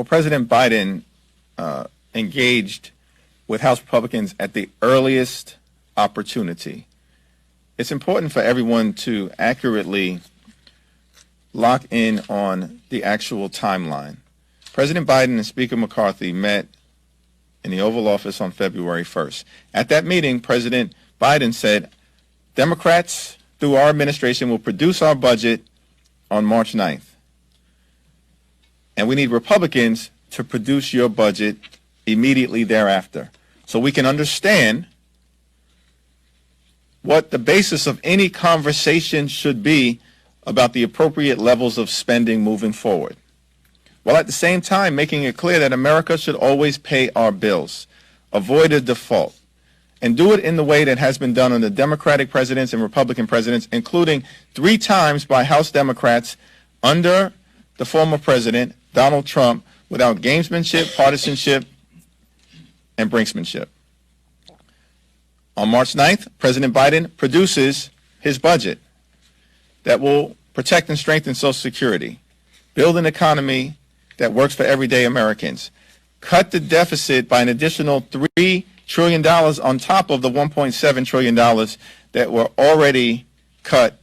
Well, President Biden engaged with House Republicans at the earliest opportunity. It's important for everyone to accurately lock in on the actual timeline. President Biden and Speaker McCarthy met in the Oval Office on February 1st. At that meeting, President Biden said, Democrats, through our administration, will produce our budget on March 9th. And we need Republicans to produce your budget immediately thereafter, so we can understand what the basis of any conversation should be about the appropriate levels of spending moving forward, while at the same time making it clear that America should always pay our bills, avoid a default, and do it in the way that has been done under Democratic presidents and Republican presidents, including 3 times by House Democrats under the former president, Donald Trump, without gamesmanship, partisanship, and brinksmanship. On March 9th, President Biden produces his budget that will protect and strengthen Social Security, build an economy that works for everyday Americans, cut the deficit by an additional $3 trillion on top of the $1.7 trillion that were already cut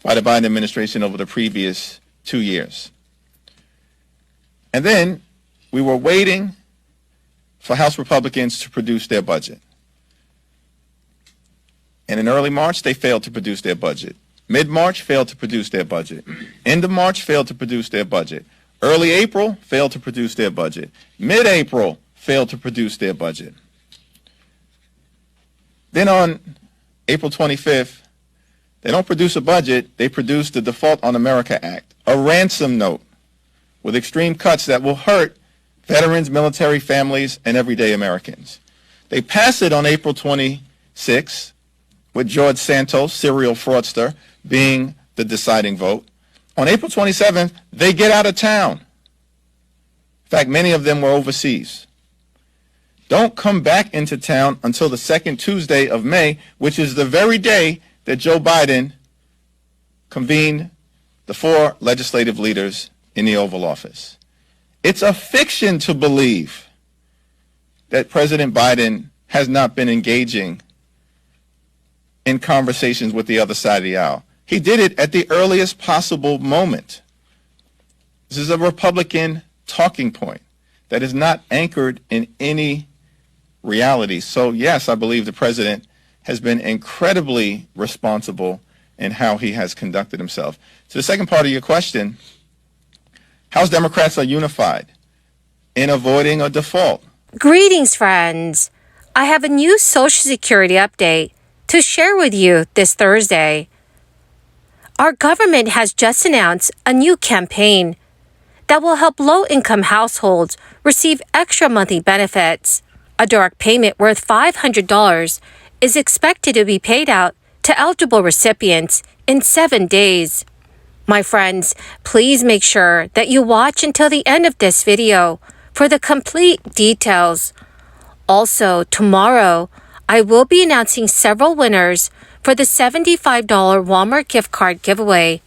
by the Biden administration over the previous 2 years. And then we were waiting for House Republicans to produce their budget. And in early March, they failed to produce their budget. Mid-March, failed to produce their budget. End of March, failed to produce their budget. Early April, failed to produce their budget. Mid-April, failed to produce their budget. Then on April 25th, they don't produce a budget, they produce the Default on America Act, a ransom note with extreme cuts that will hurt veterans, military families, and everyday Americans. They pass it on April 26th, with George Santos, serial fraudster, being the deciding vote. On April 27th, they get out of town. In fact, many of them were overseas. Don't come back into town until the second Tuesday of May, which is the very day that Joe Biden convened the 4 legislative leaders in the Oval Office. It's a fiction to believe that President Biden has not been engaging in conversations with the other side of the aisle. He did it at the earliest possible moment. This is a Republican talking point that is not anchored in any reality. So yes, I believe the president has been incredibly responsible in how he has conducted himself. To the second part of your question, House Democrats are unified in avoiding a default. Greetings, friends. I have a new Social Security update to share with you this Thursday. Our government has just announced a new campaign that will help low-income households receive extra monthly benefits. A direct payment worth $500 is expected to be paid out to eligible recipients in 7 days. My friends, please make sure that you watch until the end of this video for the complete details. Also, tomorrow, I will be announcing several winners for the $75 Walmart gift card giveaway.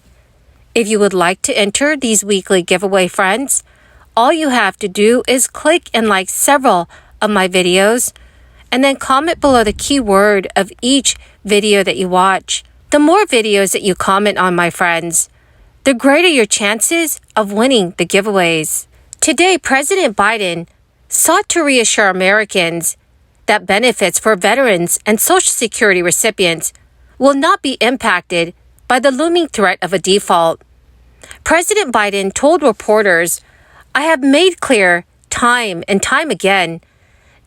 If you would like to enter these weekly giveaway, friends, all you have to do is click and like several of my videos and then comment below the keyword of each video that you watch. The more videos that you comment on, my friends, the greater your chances of winning the giveaways. Today, President Biden sought to reassure Americans that benefits for veterans and Social Security recipients will not be impacted by the looming threat of a default. President Biden told reporters, "I have made clear time and time again,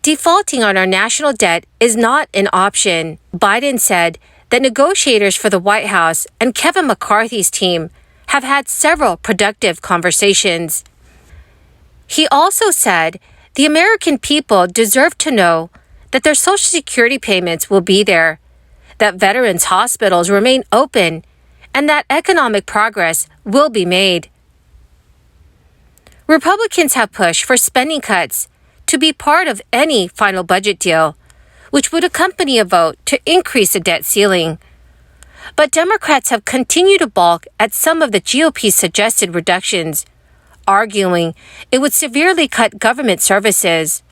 defaulting on our national debt is not an option." Biden said that negotiators for the White House and Kevin McCarthy's team have had several productive conversations. He also said the American people deserve to know that their Social Security payments will be there, that veterans' hospitals remain open, and that economic progress will be made. Republicans have pushed for spending cuts to be part of any final budget deal, which would accompany a vote to increase the debt ceiling. But Democrats have continued to balk at some of the GOP's suggested reductions, arguing it would severely cut government services.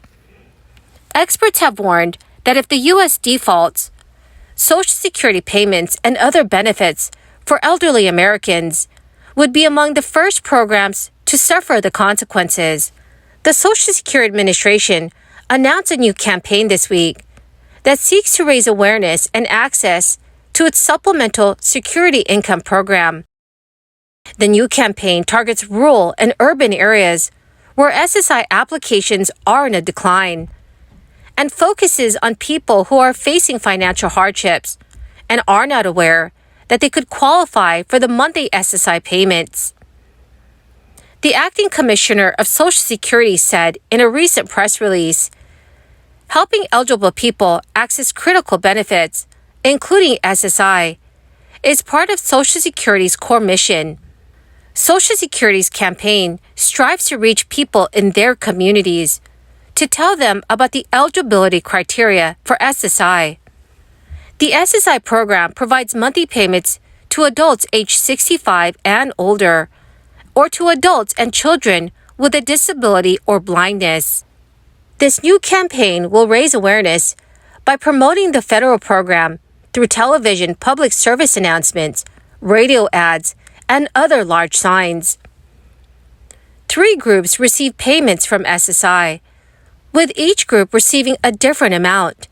Experts have warned that if the U.S. defaults, Social Security payments and other benefits for elderly Americans would be among the first programs to suffer the consequences. The Social Security Administration announced a new campaign this week that seeks to raise awareness and access to its Supplemental Security Income Program. The new campaign targets rural and urban areas where SSI applications are in a decline and focuses on people who are facing financial hardships and are not aware that they could qualify for the monthly SSI payments. The acting commissioner of Social Security said in a recent press release, helping eligible people access critical benefits, including SSI, is part of Social Security's core mission. Social Security's campaign strives to reach people in their communities to tell them about the eligibility criteria for SSI. The SSI program provides monthly payments to adults aged 65 and older, or to adults and children with a disability or blindness. This new campaign will raise awareness by promoting the federal program through television public service announcements, radio ads, and other large signs. 3 groups receive payments from SSI, with each group receiving a different amount.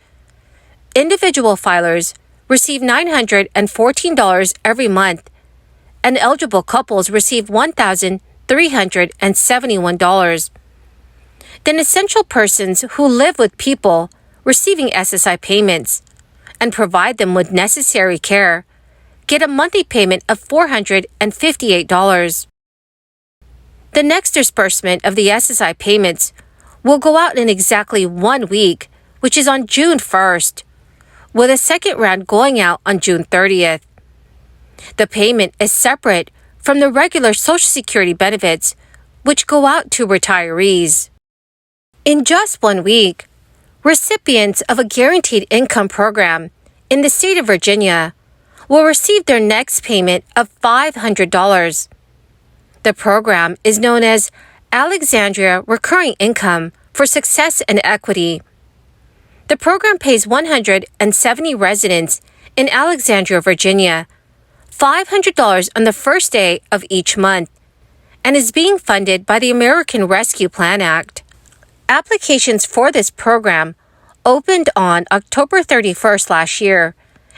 Individual filers receive $914 every month, and eligible couples receive $1,371. Then essential persons who live with people receiving SSI payments and provide them with necessary care get a monthly payment of $458. The next disbursement of the SSI payments will go out in exactly 1 week, which is on June 1st, with a second round going out on June 30th. The payment is separate from the regular Social Security benefits, which go out to retirees. In just 1 week, recipients of a guaranteed income program in the state of Virginia will receive their next payment of $500. The program is known as Alexandria Recurring Income for Success and Equity. The program pays 170 residents in Alexandria, Virginia, $500 on the first day of each month and is being funded by the American Rescue Plan Act. Applications for this program opened on October 31st last year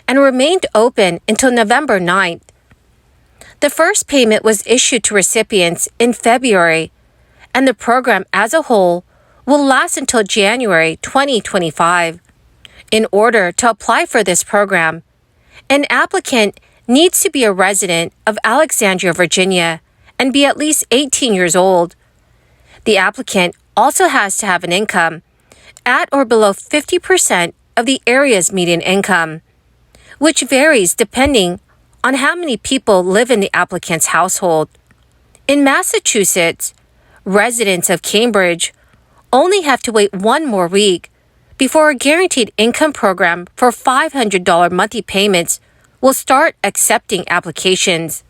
and remained open until November 9th. The first payment was issued to recipients in February, and the program as a whole will last until January 2025. In order to apply for this program, an applicant needs to be a resident of Alexandria, Virginia, and be at least 18 years old. The applicant also has to have an income at or below 50% of the area's median income, which varies depending on how many people live in the applicant's household. In Massachusetts, residents of Cambridge only have to wait 1 more week before a guaranteed income program for $500 monthly payments will start accepting applications.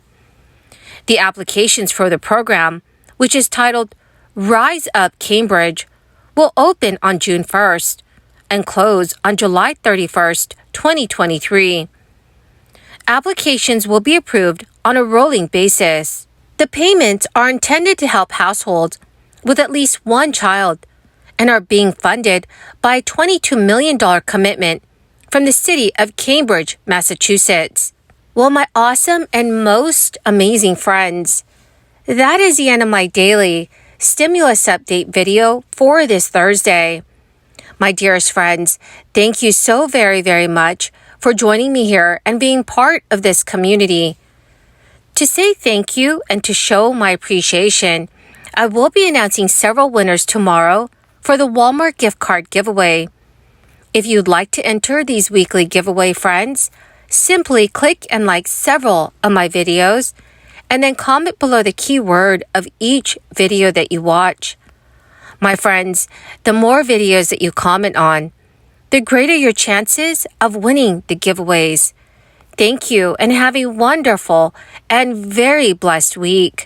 The applications for the program, which is titled Rise Up Cambridge, will open on June 1st and close on July 31st, 2023. Applications will be approved on a rolling basis. The payments are intended to help households with at least 1 child and are being funded by a $22 million commitment from the city of Cambridge, Massachusetts. Well, my awesome and most amazing friends, that is the end of my daily stimulus update video for this Thursday. My dearest friends, thank you so very, very much for joining me here and being part of this community. To say thank you and to show my appreciation, I will be announcing several winners tomorrow for the Walmart gift card giveaway. If you'd like to enter these weekly giveaway, friends, simply click and like several of my videos and then comment below the keyword of each video that you watch. My friends, the more videos that you comment on, the greater your chances of winning the giveaways. Thank you and have a wonderful and very blessed week.